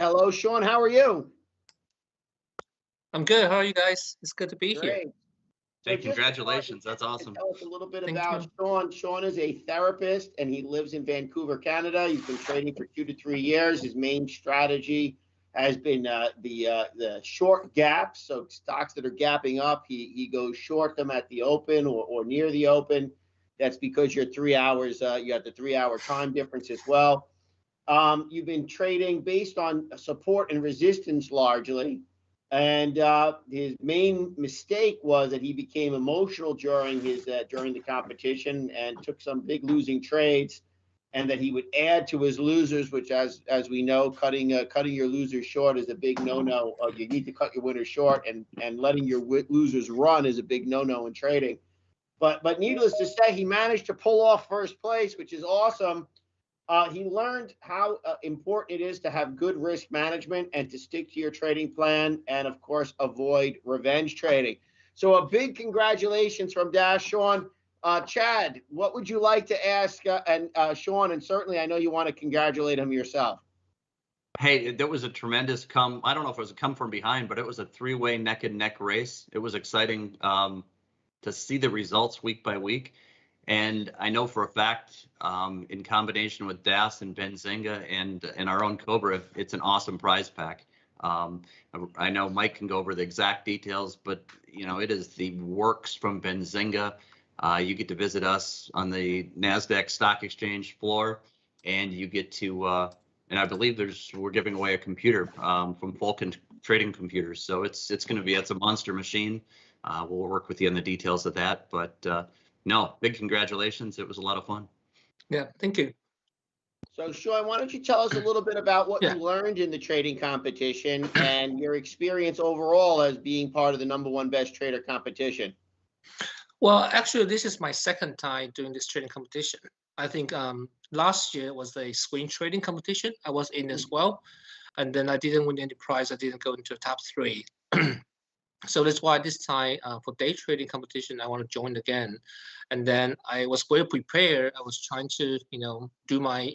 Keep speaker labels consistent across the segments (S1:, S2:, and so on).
S1: Hello, Shawn. How are you?
S2: I'm good. How are you guys? It's good to be here.
S1: Great.
S3: Hey, congratulations. That's
S1: To
S3: awesome.
S1: tell us a little bit
S2: Thank
S1: about
S2: you.
S1: Shawn. Shawn is a therapist and he lives in Vancouver, Canada. He's been trading for 2 to 3 years. His main strategy has been the short gaps. So stocks that are gapping up, he goes short them at the open or near the open. That's because you're 3 hours. You have the 3 hour time difference as well. You've been trading based on support and resistance largely. And his main mistake was that he became emotional during the competition and took some big losing trades, and that he would add to his losers, which, as we know, cutting your losers short is a big no-no. You need to cut your winners short, and letting your losers run is a big no-no in trading. But needless to say, he managed to pull off first place, which is awesome. He learned how important it is to have good risk management and to stick to your trading plan, and of course avoid revenge trading. So a big congratulations from Dash, Shawn. Chad, what would you like to ask Shawn? And certainly I know you want to congratulate him yourself.
S3: Hey, that was a tremendous I don't know if it was a come from behind, but it was a three-way neck and neck race. It was exciting to see the results week by week. And I know for a fact, in combination with Das and Benzinga and our own Cobra, it's an awesome prize pack. I know Mike can go over the exact details, but it is the works from Benzinga. You get to visit us on the Nasdaq Stock Exchange floor, and you get to, and I believe we're giving away a computer from Vulcan Trading Computers. So it's a monster machine. We'll work with you on the details of that, but. No, big congratulations. It was a lot of fun.
S2: Yeah, thank you.
S1: So, Shawn, why don't you tell us a little bit about what you learned in the trading competition and your experience overall as being part of the #1 best trader competition?
S2: Well, actually, this is my second time doing this trading competition. I think last year was the swing trading competition. I was in as well. And then I didn't win any prize. I didn't go into the top 3. So that's why this time for day trading competition, I want to join again. And then I was well prepared. I was trying to, do my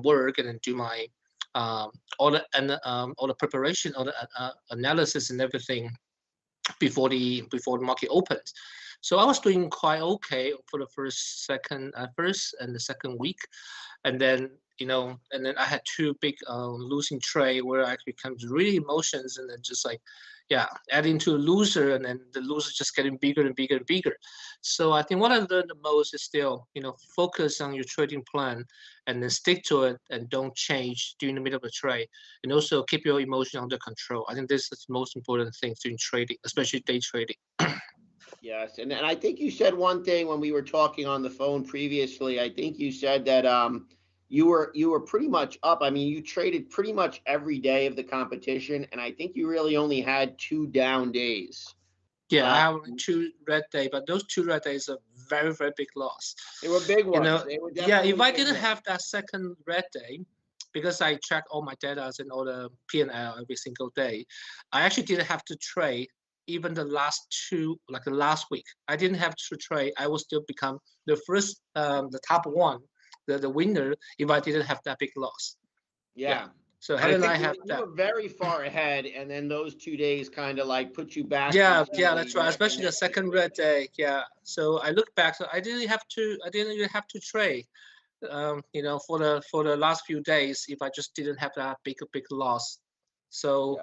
S2: work and then do my all the preparation, all the analysis and everything before the market opens. So I was doing quite okay for the first and the second week, and then and then I had 2 big losing trade where I becomes really emotions, and then just like adding to a loser, and then the loser just getting bigger and bigger and bigger. So I think what I learned the most is still focus on your trading plan and then stick to it and don't change during the middle of the trade, and also keep your emotion under control. I think this is the most important thing during trading, especially day trading.
S1: Yes, and I think you said one thing when we were talking on the phone previously. I think you said that you were pretty much up. I mean, you traded pretty much every day of the competition, and I think you really only had 2 down days.
S2: Yeah, I have 2 red days, but those 2 red days are very, very big loss.
S1: They were big ones.
S2: If I didn't have that second red day, because I track all my data and all the P&L every single day, I actually didn't have to trade even the last 2, like the last week. I didn't have to trade. I will still become the first, the top 1, the winner, if I didn't have that big loss.
S1: Yeah.
S2: So how did I have
S1: you
S2: that?
S1: were very far ahead, and then those 2 days kind of like put you back.
S2: Yeah, that's right. Especially the second red day. Yeah. So I look back. So I didn't even have to trade. For the last few days, if I just didn't have that big loss. So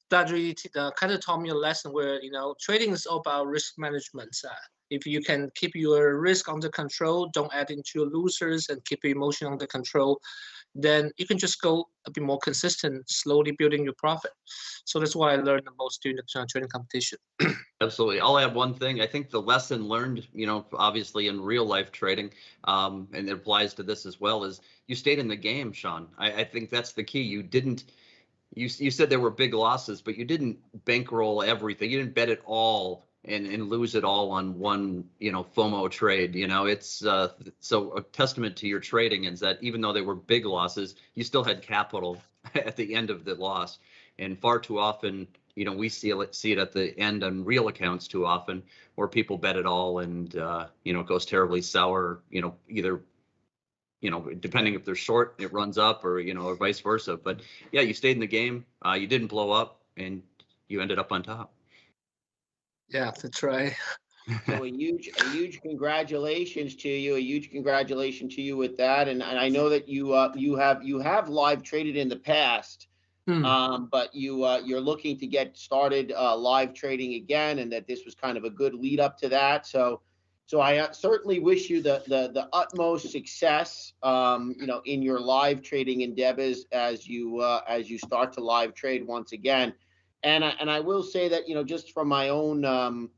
S2: that really kind of taught me a lesson where trading is all about risk management. If you can keep your risk under control, don't add into your losers, and keep your emotion under control, then you can just go a bit more consistent, slowly building your profit. So that's what I learned the most during the trading competition.
S3: Absolutely. I'll add one thing. I think the lesson learned, obviously in real life trading, and it applies to this as well, is you stayed in the game, Shawn. I think that's the key. You didn't. You said there were big losses, but you didn't bankroll everything. You didn't bet it all and lose it all on one, FOMO trade. It's so a testament to your trading is that even though they were big losses, you still had capital at the end of the loss. And far too often, we see it at the end on real accounts too often, where people bet it all and it goes terribly sour. Either you know, depending if they're short, it runs up, or, you know, or vice versa. But yeah, you stayed in the game. You didn't blow up, and you ended up on top.
S2: Yeah, that's right.
S1: So a huge congratulations to you. A huge congratulations to you with that. And I know that you have live traded in the past, but you're looking to get started live trading again, and that this was kind of a good lead up to that. So I certainly wish you the utmost success, you know, in your live trading endeavors as you start to live trade once again. And I will say that, you know, just from my own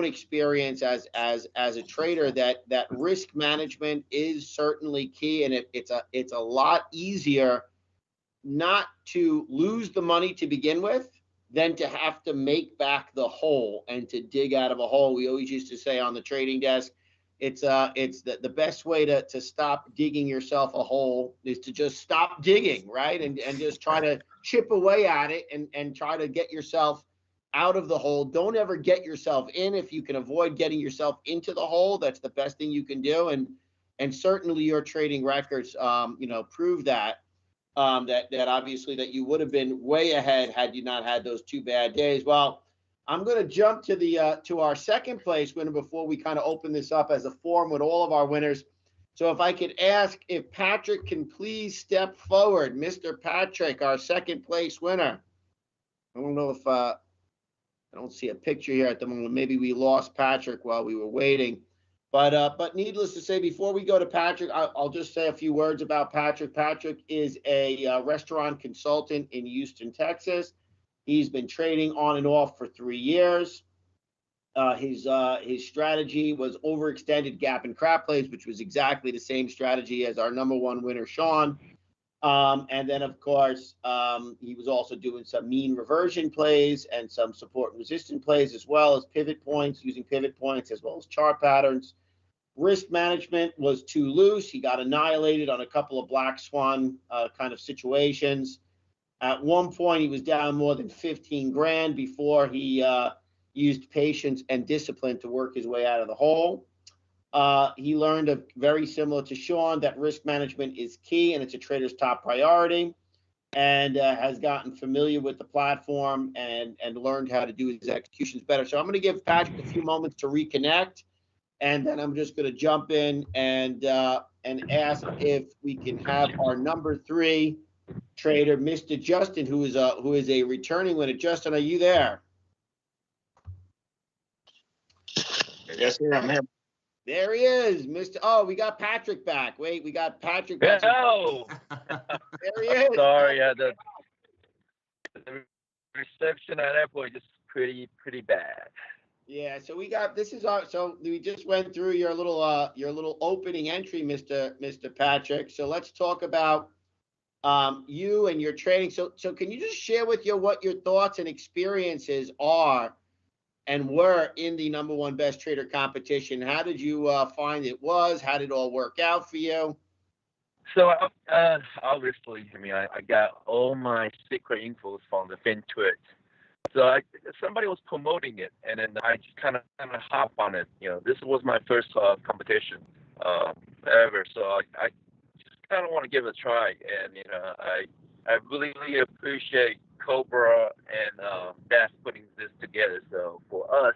S1: experience as a trader, that risk management is certainly key, and it's a lot easier not to lose the money to begin with than to have to make back the hole and to dig out of a hole. We always used to say on the trading desk, it's the best way to stop digging yourself a hole is to just stop digging, right? And just try to chip away at it and try to get yourself out of the hole. Don't ever get yourself in. If you can avoid getting yourself into the hole, that's the best thing you can do. And certainly your trading records, you know, prove that. That obviously that you would have been way ahead had you not had those 2 bad days. Well, I'm going to jump to the to our second place winner before we kind of open this up as a forum with all of our winners. So if I could ask if Patrick can please step forward, Mr. Patrick, our second place winner. I don't know if I don't see a picture here at the moment. Maybe we lost Patrick while we were waiting. But needless to say, before we go to Patrick, I'll just say a few words about Patrick. Patrick is a restaurant consultant in Houston, Texas. He's been trading on and off for 3 years. His strategy was overextended gap and crap plays, which was exactly the same strategy as our #1 winner, Shawn. And then, of course, he was also doing some mean reversion plays and some support and resistance plays, as well as pivot points, using pivot points as well as chart patterns. Risk management was too loose. He got annihilated on a couple of black swan kind of situations. At one point, he was down more than 15 grand before he used patience and discipline to work his way out of the hole. He learned very similar to Shawn that risk management is key and it's a trader's top priority, and has gotten familiar with the platform and learned how to do his executions better. So I'm going to give Patrick a few moments to reconnect, and then I'm just going to jump in and ask if we can have our #3 trader, Mr. Justin, who is a returning winner. Justin, are you there?
S4: Yes, sir. I'm here.
S1: There he is, Mr. Oh, we got Patrick back. Wait, we got Patrick back.
S4: Hello.
S1: There he is.
S4: Sorry, the reception at airport is pretty bad.
S1: Yeah, so we got so we just went through your little opening entry, Mr. Patrick. So let's talk about you and your trading. So can you just share with you what your thoughts and experiences are and were in the #1 best trader competition? How did you find it was? How did it all work out for you?
S4: So obviously, I mean, I got all my secret info from the FinTwit. So somebody was promoting it, and then I just kind of hop on it. You know, this was my first competition ever, so I just kind of want to give it a try. And you know, I really appreciate Cobra and Beth putting this together. So for us,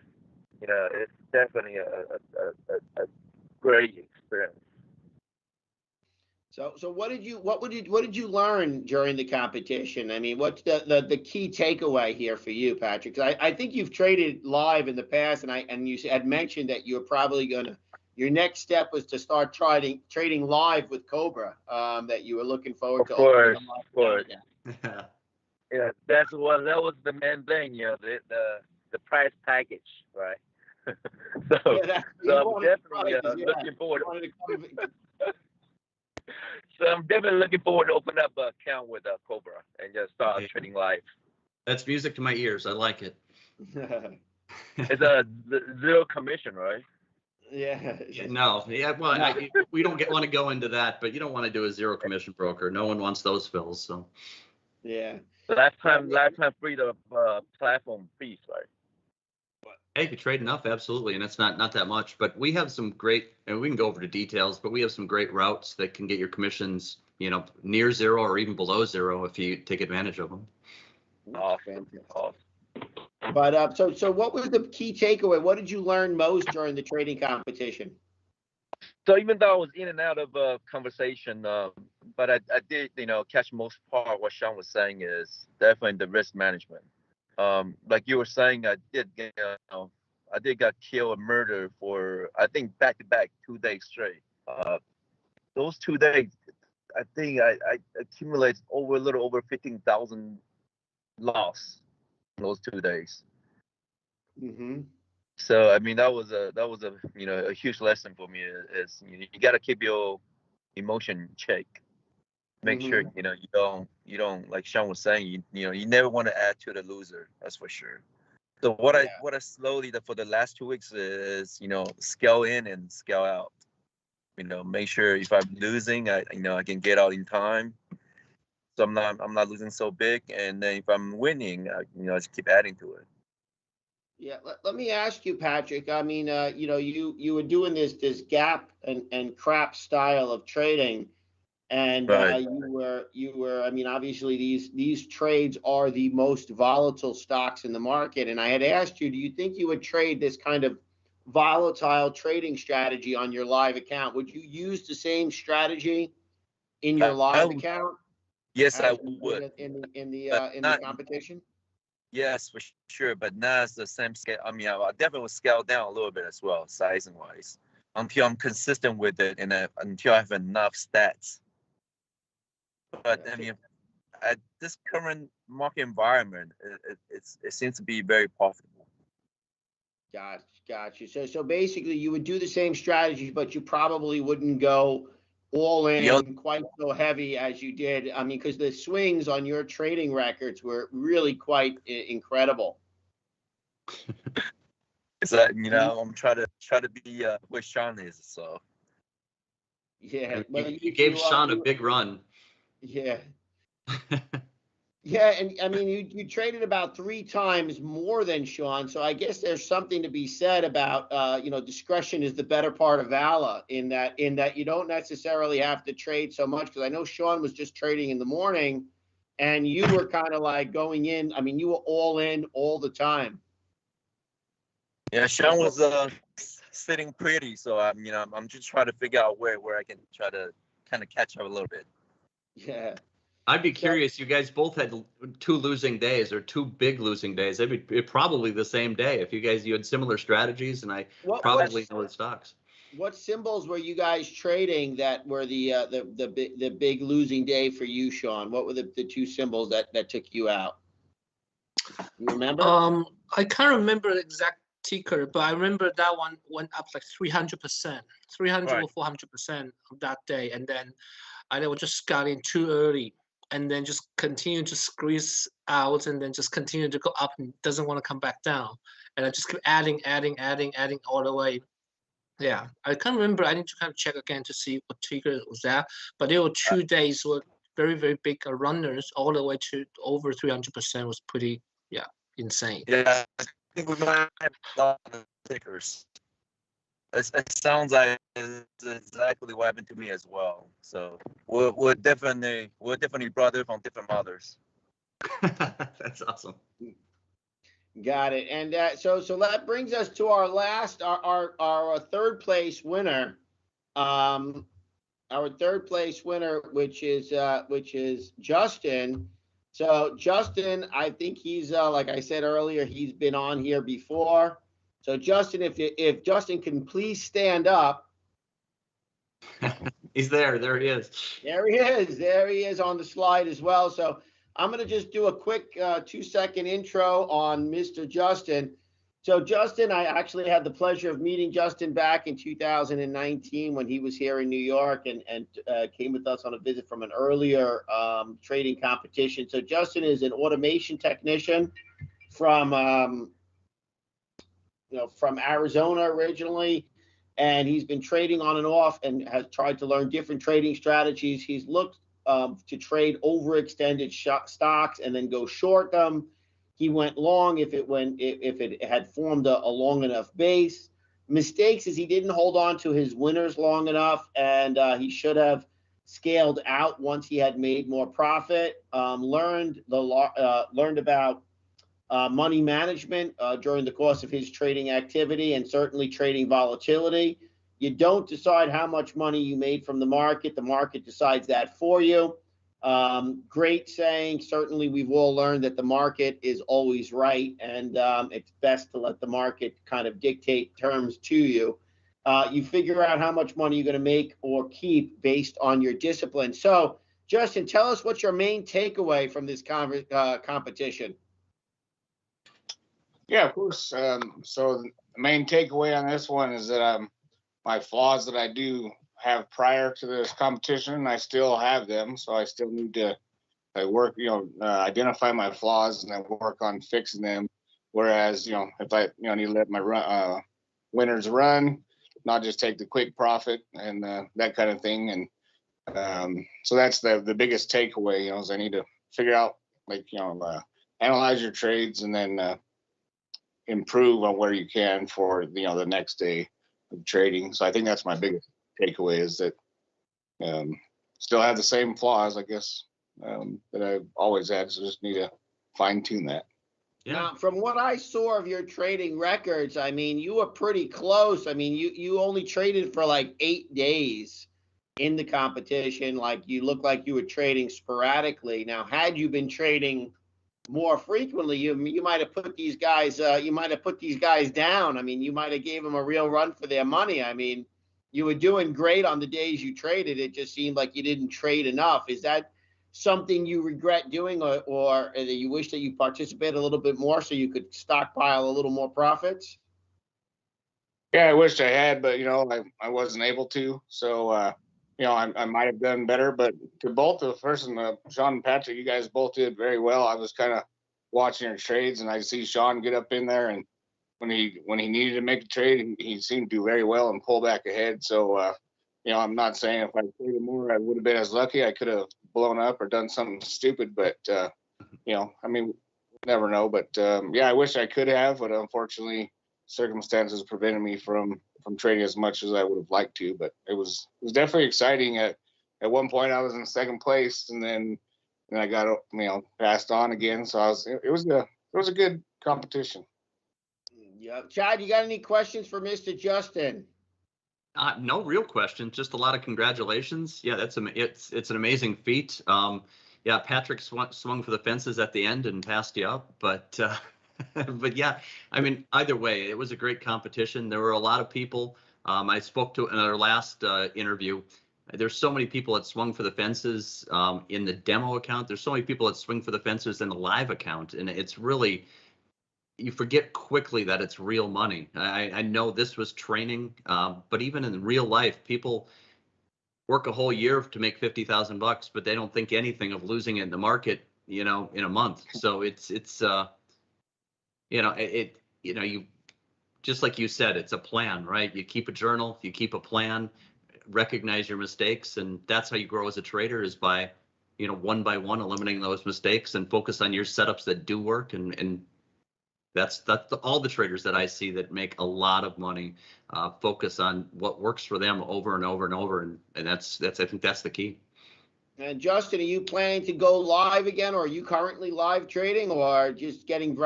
S4: you know, it's definitely a great experience.
S1: So what did you learn during the competition? I mean, what's the key takeaway here for you, Patrick? 'Cause I think you've traded live in the past, and you had mentioned that you were probably your next step was to start trading live with Cobra. That you were looking forward to.
S4: Of course. Yeah, that was the main thing, you know, the price package, right? so I'm definitely looking forward. So I'm definitely looking forward to open up an account with Cobra and just start trading live.
S3: That's music to my ears. I like it.
S4: It's a zero commission, right?
S1: Yeah.
S3: No. Yeah. Well, we don't want to go into that, but you don't want to do a zero commission broker. No one wants those fills. So.
S1: Yeah.
S4: Last time free the platform fees, right?
S3: Hey, if you trade enough, absolutely, and it's not that much. But we have some great, and we can go over the details. But we have some great routes that can get your commissions, near zero or even below zero if you take advantage of them.
S4: Awesome.
S1: But so what was the key takeaway? What did you learn most during the trading competition?
S4: So even though I was in and out of conversation, but I did, catch most part. What Shawn was saying is definitely the risk management. Like you were saying, I did got killed or murdered for, I think, back to back 2 days straight. Those 2 days, I think I accumulated a little over 15,000 loss in those 2 days.
S1: Mm-hmm.
S4: So I mean that was a a huge lesson for me. Is you got to keep your emotion in check. Make sure you don't like Shawn was saying, you never want to add to the loser. That's for sure. So what I slowly for the last 2 weeks is scale in and scale out. Make sure if I'm losing, I can get out in time. So I'm not losing so big, and then if I'm winning, I just keep adding to it.
S1: Yeah, let me ask you, Patrick. I mean, you were doing this gap and crap style of trading, and
S4: Right.
S1: you were. I mean, obviously these trades are the most volatile stocks in the market. And I had asked you, do you think you would trade this kind of volatile trading strategy on your live account? Would you use the same strategy in your live account?
S4: Yes, I would.
S1: In the competition.
S4: Yes, for sure, but not as the same scale. I mean, I definitely will scale down a little bit as well, sizing wise, until I'm consistent with it and until I have enough stats. But I mean, at this current market environment, it seems to be very profitable.
S1: Got you. So basically, you would do the same strategy, but you probably wouldn't go all in quite so heavy as you did. I mean, because the swings on your trading records were really quite incredible.
S4: Is that I'm trying to be where Shawn is. So
S1: yeah,
S3: you gave Shawn a big run.
S1: Yeah. Yeah, and I mean, you traded about 3 times more than Shawn, so I guess there's something to be said about discretion is the better part of valor. In that you don't necessarily have to trade so much, because I know Shawn was just trading in the morning, and you were kind of like going in. I mean, you were all in all the time.
S4: Yeah, Shawn was sitting pretty, so I'm just trying to figure out where I can try to kind of catch up a little bit.
S1: Yeah.
S3: I'd be curious. You guys both had 2 losing days, or 2 big losing days. It'd be probably the same day if you had similar strategies, and I probably know the stocks.
S1: What symbols were you guys trading that were the big losing day for you, Shawn? What were the 2 symbols that took you out? You remember?
S2: I can't remember the exact ticker, but I remember that one went up like 300%, 300 or 400% of that day, and then I just got in too early, and then just continue to squeeze out, and then just continue to go up and doesn't want to come back down. And I just keep adding all the way. Yeah, I can't remember. I need to kind of check again to see what trigger was that. But there were 2 days were very, very big runners all the way to over 300%. Was pretty, insane.
S4: Yeah, I think we might have a lot of tickers. It sounds like it's exactly what happened to me as well. So we're definitely brothers from different mothers.
S3: That's awesome.
S1: Got it. And so that brings us to our last, our third place winner. Our third place winner, which is Justin. So Justin, I think he's like I said earlier, he's been on here before. So Justin, if Justin can please stand up.
S3: He's there. There he is.
S1: There he is. There he is on the slide as well. So I'm going to just do a quick 2-second intro on Mr. Justin. So Justin, I actually had the pleasure of meeting Justin back in 2019 when he was here in New York and came with us on a visit from an earlier trading competition. So Justin is an automation technician from Arizona originally, and he's been trading on and off and has tried to learn different trading strategies. He's looked to trade overextended stocks and then go short them. he went long if it had formed a long enough base. Mistakes is he didn't hold on to his winners long enough, and he should have scaled out once he had made more profit. Learned about money management during the course of his trading activity, and certainly trading volatility. You don't decide how much money you made from the market decides that for you. Great saying. Certainly we've all learned that the market is always right, and it's best to let the market kind of dictate terms to you. You figure out how much money you're going to make or keep based on your discipline. So Justin, tell us what's your main takeaway from this competition.
S5: Yeah, of course. So the main takeaway on this one is that my flaws that I do have prior to this competition, I still have them. So I still need to work, identify my flaws and then work on fixing them. Whereas, if I, need to let my winners run, not just take the quick profit and that kind of thing. And so that's the biggest takeaway, is I need to figure out, analyze your trades and then improve on where you can for the next day of trading. So I think that's my biggest takeaway, is that still have the same flaws, I guess, that I've always had. So just need to fine tune that.
S3: Yeah.
S1: Now, from what I saw of your trading records, I mean, you were pretty close. I mean, you only traded for like 8 days in the competition. Like, you look like you were trading sporadically. Now, had you been trading more frequently, you might have put these guys down. I mean, you might have gave them a real run for their money. I mean, you were doing great on the days you traded. It just seemed like you didn't trade enough. Is that something you regret doing, or that you wish that you participated a little bit more so you could stockpile a little more profits?
S5: Yeah, I wished I had, but I wasn't able to. So I might have done better. But to both the first and Shawn and Patrick, you guys both did very well. I was kind of watching your trades, and I see Shawn get up in there, and when he needed to make a trade, he seemed to do very well and pull back ahead. So I'm not saying if I traded more, I would have been as lucky. I could have blown up or done something stupid, but I mean, never know. But yeah, I wish I could have, but unfortunately, circumstances prevented me from trading as much as I would have liked to. But it was definitely exciting. At one point, I was in second place, and then I got passed on again. So it was a good competition.
S1: Yeah, Chad, you got any questions for Mr. Justin?
S3: No real questions, just a lot of congratulations. Yeah, it's an amazing feat. Yeah, Patrick swung for the fences at the end and passed you up, but but yeah, I mean, either way, it was a great competition. There were a lot of people. I spoke to in our last interview. There's so many people that swung for the fences in the demo account. There's so many people that swing for the fences in the live account, and it's really, you forget quickly that it's real money. I know this was training, but even in real life, people work a whole year to make $50,000, but they don't think anything of losing it in the market, in a month. So it's you just like you said, it's a plan, right? You keep a journal, you keep a plan, recognize your mistakes, and that's how you grow as a trader, is by, one by one eliminating those mistakes and focus on your setups that do work. And that's all the traders that I see that make a lot of money focus on what works for them over and over and over, and that's I think that's the key.
S1: And Justin, are you planning to go live again, or are you currently live trading, or just getting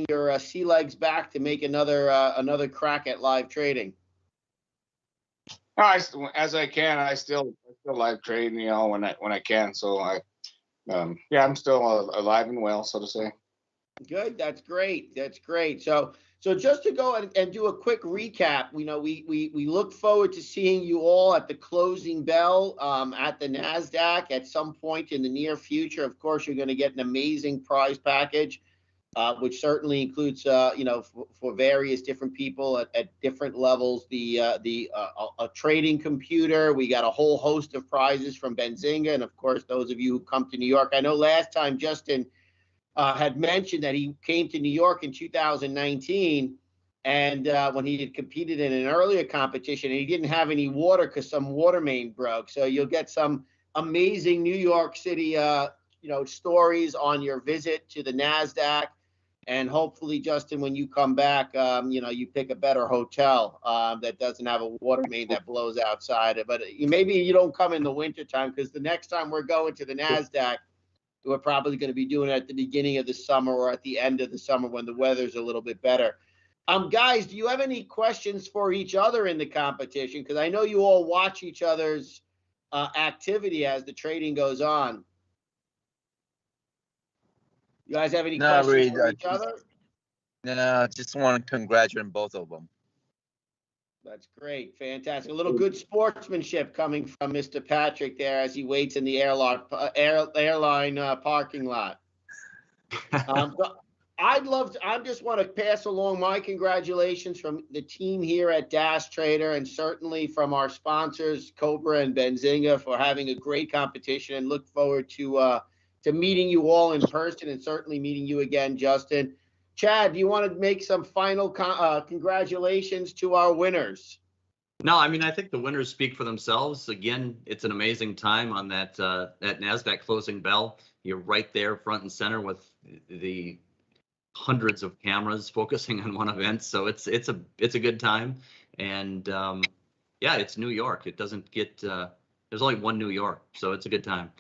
S1: your sea legs back to make another crack at live trading?
S5: As I can, I still live trade, when I can. So I'm still alive and well, so to say.
S1: Good. That's great. That's great. So just to go and do a quick recap, we look forward to seeing you all at the closing bell at the Nasdaq at some point in the near future. Of course, you're going to get an amazing prize package, which certainly includes, for various different people at different levels, a trading computer. We got a whole host of prizes from Benzinga, and of course, those of you who come to New York. I know last time Justin had mentioned that he came to New York in 2019, and when he had competed in an earlier competition, and he didn't have any water because some water main broke. So you'll get some amazing New York City, stories on your visit to the Nasdaq. And hopefully, Justin, when you come back, you pick a better hotel that doesn't have a water main that blows outside. But maybe you don't come in the wintertime, because the next time we're going to the Nasdaq, we're probably going to be doing it at the beginning of the summer or at the end of the summer when the weather's a little bit better. Guys, do you have any questions for each other in the competition? Because I know you all watch each other's activity as the trading goes on. You guys have any questions for each other?
S6: No, just want to congratulate both of them.
S1: That's great. Fantastic. A little good sportsmanship coming from Mr. Patrick there as he waits in the airline parking lot. I just want to pass along my congratulations from the team here at Dash Trader, and certainly from our sponsors, Cobra and Benzinga, for having a great competition, and look forward to meeting you all in person, and certainly meeting you again, Justin. Chad, do you want to make some final congratulations to our winners?
S3: No, I mean, I think the winners speak for themselves. Again, it's an amazing time on that Nasdaq closing bell. You're right there, front and center, with the hundreds of cameras focusing on one event. So it's a good time, and yeah, it's New York. It doesn't get there's only one New York, so it's a good time.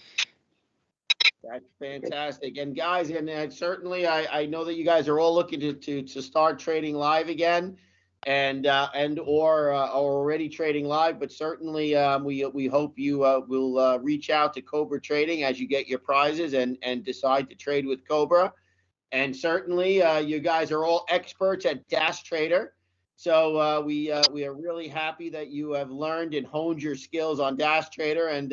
S1: That's fantastic. And guys, and certainly I know that you guys are all looking to start trading live again, and or already trading live, but certainly we hope you will reach out to Cobra Trading as you get your prizes and decide to trade with Cobra. And certainly you guys are all experts at Dash Trader. So we are really happy that you have learned and honed your skills on Dash Trader, and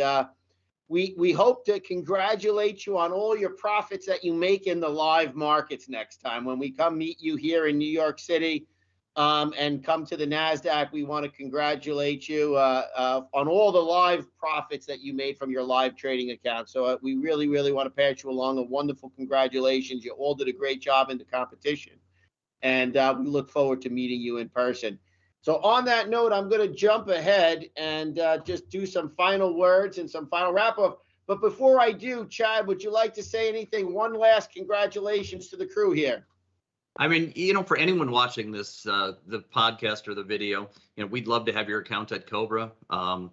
S1: we hope to congratulate you on all your profits that you make in the live markets next time. When we come meet you here in New York City and come to the Nasdaq, we want to congratulate you on all the live profits that you made from your live trading account. So we really, really want to pass you along a wonderful congratulations. You all did a great job in the competition, and we look forward to meeting you in person. So on that note, I'm going to jump ahead and just do some final words and some final wrap-up. But before I do, Chad, would you like to say anything? One last congratulations to the crew here.
S3: I mean, for anyone watching this, the podcast or the video, we'd love to have your account at Cobra. For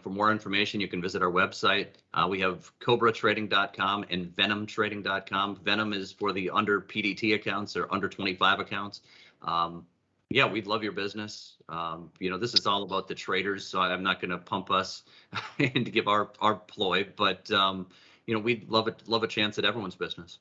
S3: more information, you can visit our website. We have cobratrading.com and venomtrading.com. Venom is for the under PDT accounts or under 25 accounts. Yeah, we'd love your business. This is all about the traders, so I'm not going to pump us and to give our ploy, but we'd love a chance at everyone's business.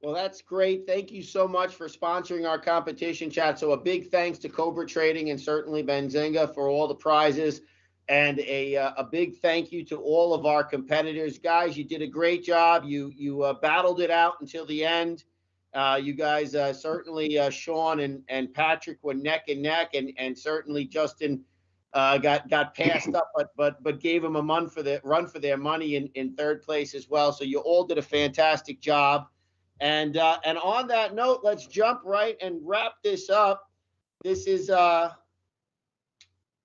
S1: Well, that's great. Thank you so much for sponsoring our competition, Chad. So a big thanks to Cobra Trading and certainly Benzinga for all the prizes, and a big thank you to all of our competitors. Guys, you did a great job. You battled it out until the end. You guys certainly, Shawn and Patrick were neck and neck, and certainly Justin got passed up, but gave them a run for their money in third place as well. So you all did a fantastic job. And on that note, let's jump right and wrap this up. This is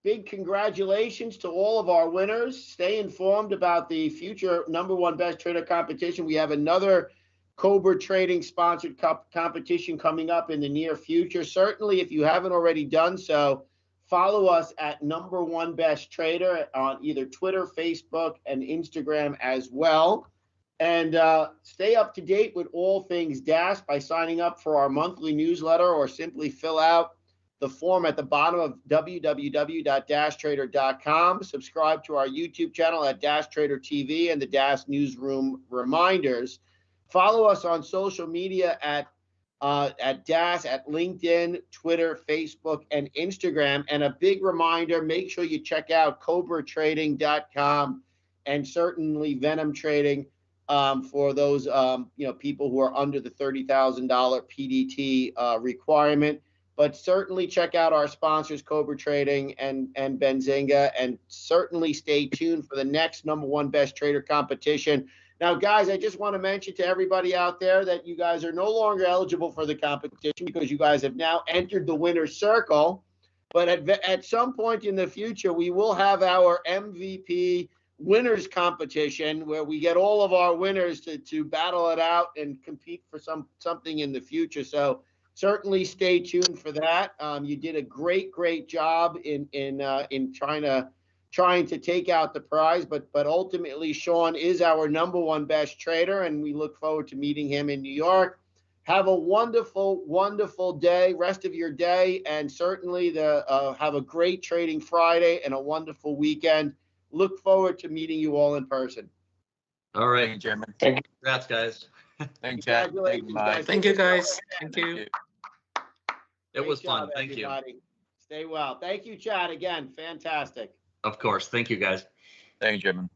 S1: big congratulations to all of our winners. Stay informed about the future #1 Best Trader competition. We have another Cobra Trading sponsored competition coming up in the near future. Certainly, if you haven't already done so, follow us at #1 Best Trader on either Twitter, Facebook, and Instagram as well. And stay up to date with all things Dash by signing up for our monthly newsletter, or simply fill out the form at the bottom of www.dashtrader.com. Subscribe to our YouTube channel at Dash Trader TV and the Dash Newsroom Reminders. Follow us on social media at Dash, at LinkedIn, Twitter, Facebook, and Instagram. And a big reminder, make sure you check out cobratrading.com and certainly Venom Trading for those people who are under the $30,000 PDT requirement. But certainly check out our sponsors, Cobra Trading and Benzinga, and certainly stay tuned for the next #1 Best Trader competition. Now, guys, I just want to mention to everybody out there that you guys are no longer eligible for the competition because you guys have now entered the winner's circle. But at some point in the future, we will have our MVP winners competition where we get all of our winners to battle it out and compete for something in the future. So certainly stay tuned for that. You did a great job in trying to take out the prize, but ultimately Shawn is our #1 best trader, and we look forward to meeting him in New York. Have a wonderful day, rest of your day, and certainly have a great trading Friday and a wonderful weekend. Look forward to meeting you all in person.
S3: All right.
S6: Thank you, Chairman.
S5: Thank you.
S3: Congrats, guys.
S6: Thank you, Chad.
S1: Congratulations, guys.
S2: Thank you, guys. Thank
S6: Thank
S2: you.
S6: you.
S3: It was
S1: Great job,
S3: fun. Thank you.
S1: everybody. Stay well. Thank you, Chad. Again, fantastic.
S3: Of course. Thank you, guys.
S6: Thank you, Chairman.